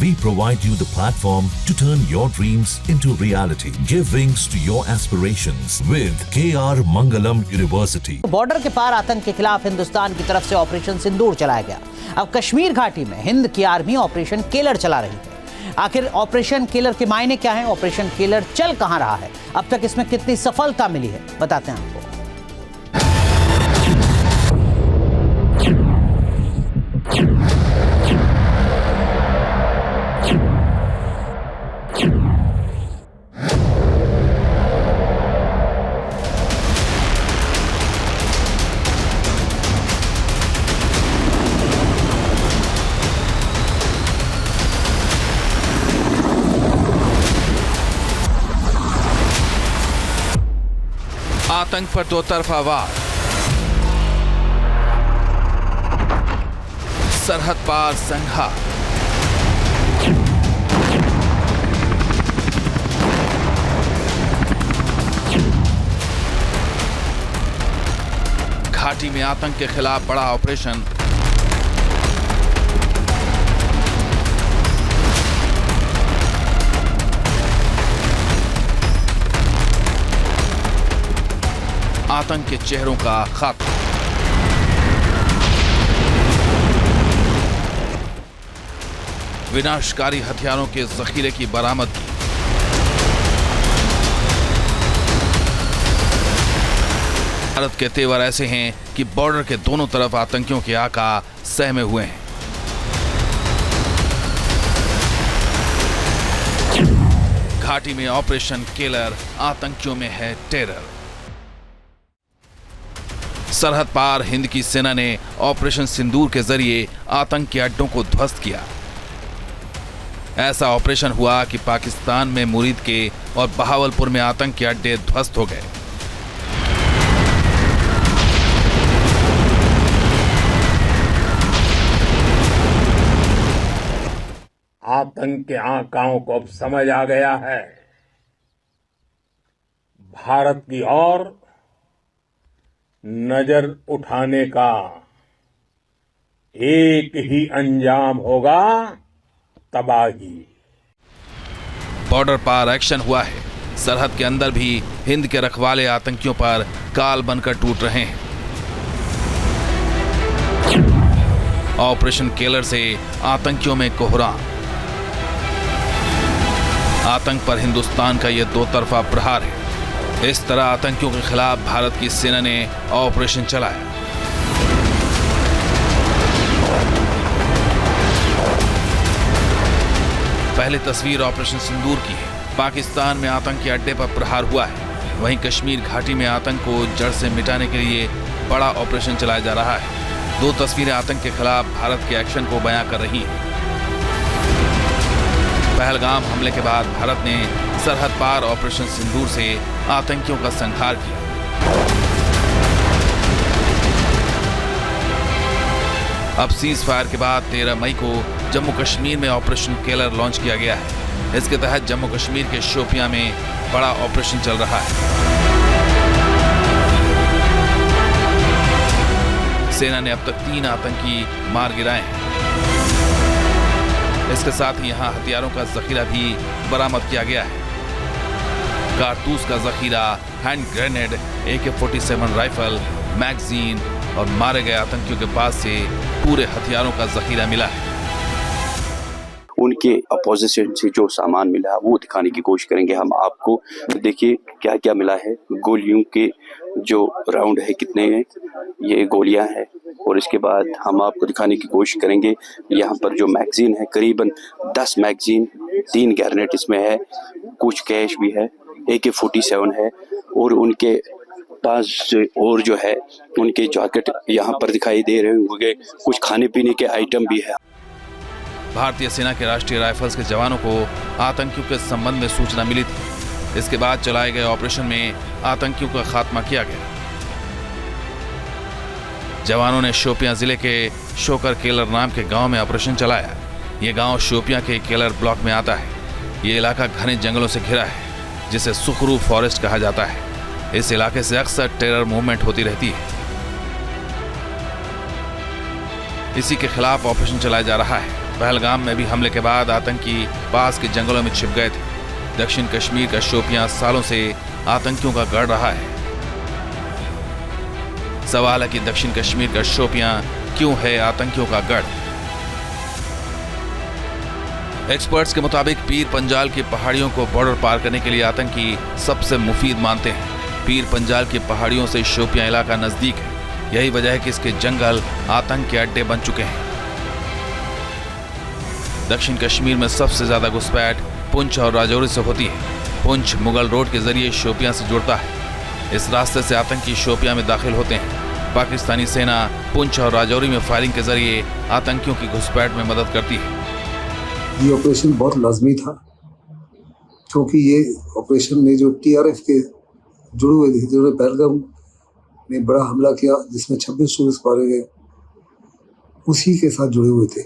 We provide you the platform to turn your dreams into reality. Give wings to your aspirations with KR Mangalam University. Border के पार आतंक के खिलाफ हिंदुस्तान की तरफ से ऑपरेशन सिंदूर चलाया गया। अब कश्मीर घाटी में हिंद की आर्मी ऑपरेशन केलर चला रही है। आखिर ऑपरेशन केलर के मायने क्या है, ऑपरेशन केलर चल कहां रहा है, अब तक इसमें कितनी सफलता मिली है, बताते हैं आपको। आतंक पर दो तरफा वार, सरहद पार संघार, घाटी में आतंक के खिलाफ बड़ा ऑपरेशन। आतंक के चेहरों का खात्मा। विनाशकारी हथियारों के जखीरे की बरामदगी। भारत के तेवर ऐसे हैं कि बॉर्डर के दोनों तरफ आतंकियों के आका सहमे हुए हैं। घाटी में ऑपरेशन केलर, आतंकियों में है टेरर। सरहद पार हिंद की सेना ने ऑपरेशन सिंदूर के जरिए आतंक के अड्डों को ध्वस्त किया। ऐसा ऑपरेशन हुआ कि पाकिस्तान में मुरीद के और बहावलपुर में आतंक के अड्डे ध्वस्त हो गए। आतंक के आकाओं को अब समझ आ गया है, भारत की ओर नजर उठाने का एक ही अंजाम होगा, तबाही। बॉर्डर पार एक्शन हुआ है। सरहद के अंदर भी हिंद के रखवाले आतंकियों पर काल बनकर टूट रहे हैं। ऑपरेशन केलर से आतंकियों में कोहराम। आतंक पर हिंदुस्तान का यह दो तरफा प्रहार है। इस तरह आतंकियों के खिलाफ भारत की सेना ने ऑपरेशन चलाया। पहली तस्वीर ऑपरेशन सिंदूर की है। पाकिस्तान में आतंक के अड्डे पर प्रहार हुआ है। वहीं कश्मीर घाटी में आतंक को जड़ से मिटाने के लिए बड़ा ऑपरेशन चलाया जा रहा है। दो तस्वीरें आतंक के खिलाफ भारत के एक्शन को बयां कर रही हैं। पहलगाम हमले के बाद भारत ने सरहद पार ऑपरेशन सिंदूर से आतंकियों का संहार किया। अब सीज फायर के बाद 13 मई को जम्मू कश्मीर में ऑपरेशन केलर लॉन्च किया गया है। इसके तहत जम्मू कश्मीर के शोपियां में बड़ा ऑपरेशन चल रहा है। सेना ने अब तक 3 आतंकी मार गिराए हैं। इसके साथ ही यहां हथियारों का जखीरा भी बरामद किया गया है। कारतूस का जखीरा, hand grenade, AK-47 rifle, magazine और मारे गए आतंकियों के पास से पूरे हथियारों का जखीरा मिला है। उनके अपोजिशन से जो सामान मिला वो दिखाने की कोशिश करेंगे हम आपको। देखिए क्या क्या मिला है। गोलियों के जो राउंड है कितने हैं, ये गोलियां हैं। और इसके बाद हम आपको दिखाने की कोशिश करेंगे यहाँ पर जो मैगजीन है, करीबन 10 मैगजीन, 3 ग्रेनेड इसमें है, कुछ कैश भी है, AK-47 है और उनके पास और जो है उनके जैकेट यहाँ पर दिखाई दे रहे होंगे। कुछ खाने पीने के आइटम भी है। भारतीय सेना के राष्ट्रीय राइफल्स के जवानों को आतंकियों के संबंध में सूचना मिली थी। इसके बाद चलाए गए ऑपरेशन में आतंकियों का खात्मा किया गया। जवानों ने शोपियां जिले के शोकर केलर नाम के गांव में ऑपरेशन चलाया। ये गांव शोपियां के केलर ब्लॉक में आता है। ये इलाका घने जंगलों से घिरा है, जिसे सुखरू फॉरेस्ट कहा जाता है। इस इलाके से अक्सर टेरर मूवमेंट होती रहती है। इसी के खिलाफ ऑपरेशन चलाया जा रहा है। पहलगाम में भी हमले के बाद आतंकी पास के जंगलों में छिप गए थे। दक्षिण कश्मीर का शोपियां सालों से आतंकियों का गढ़ रहा है। सवाल है कि दक्षिण कश्मीर का शोपियां क्यों है आतंकियों का गढ़। एक्सपर्ट्स के मुताबिक पीर पंजाल की पहाड़ियों को बॉर्डर पार करने के लिए आतंकी सबसे मुफीद मानते हैं। पीर पंजाल की पहाड़ियों से शोपियां इलाका नजदीक है। यही वजह है कि इसके जंगल आतंक के अड्डे बन चुके हैं। दक्षिण कश्मीर में सबसे ज्यादा घुसपैठ पुंछ और राजौरी से होती है। पुंछ मुगल रोड के जरिए शोपियां से जुड़ता है। इस रास्ते से आतंकी शोपियां में दाखिल होते हैं। पाकिस्तानी सेना पुंछ और राजौरी में फायरिंग के जरिए आतंकियों की घुसपैठ में मदद करती है। ये ऑपरेशन बहुत लाजमी था, क्योंकि ये ऑपरेशन में जो TRF के जुड़े हुए थे, जिन्होंने पहलगाम में बड़ा हमला किया जिसमें 26 टूरिस्ट मारे गए, उसी के साथ जुड़े हुए थे।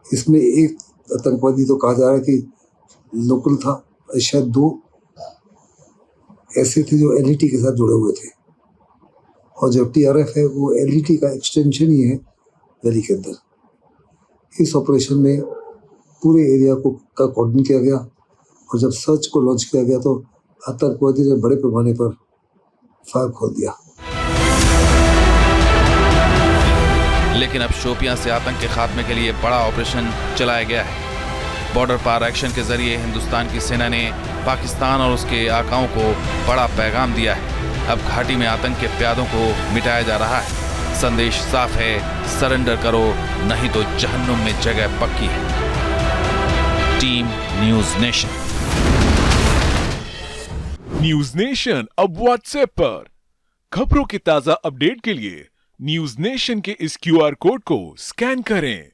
इसमें एक आतंकवादी तो कहा जा रहा है कि लोकल था, शायद 2 ऐसे थे जो LET के साथ जुड़े हुए थे, और जो TRF है वो LET का एक्सटेंशन ही है दिल्ली के अंदर। इस ऑपरेशन में पूरे एरिया का कोऑर्डिनेट किया गया, और जब सर्च को लॉन्च किया गया तो आतंकवादी ने बड़े पैमाने पर फायर खोल दिया। लेकिन अब शोपियां से आतंक के खात्मे के लिए बड़ा ऑपरेशन चलाया गया है। बॉर्डर पार एक्शन के जरिए हिंदुस्तान की सेना ने पाकिस्तान और उसके आकाओं को बड़ा पैगाम दिया है। अब घाटी में आतंक के प्यादों को मिटाया जा रहा है। संदेश साफ है, सरेंडर करो नहीं तो जहन्नुम में जगह पक्की है। Team news nation. News nation अब व्हाट्सएप पर खबरों के ताजा अपडेट के लिए न्यूज नेशन के इस QR कोड को स्कैन करें।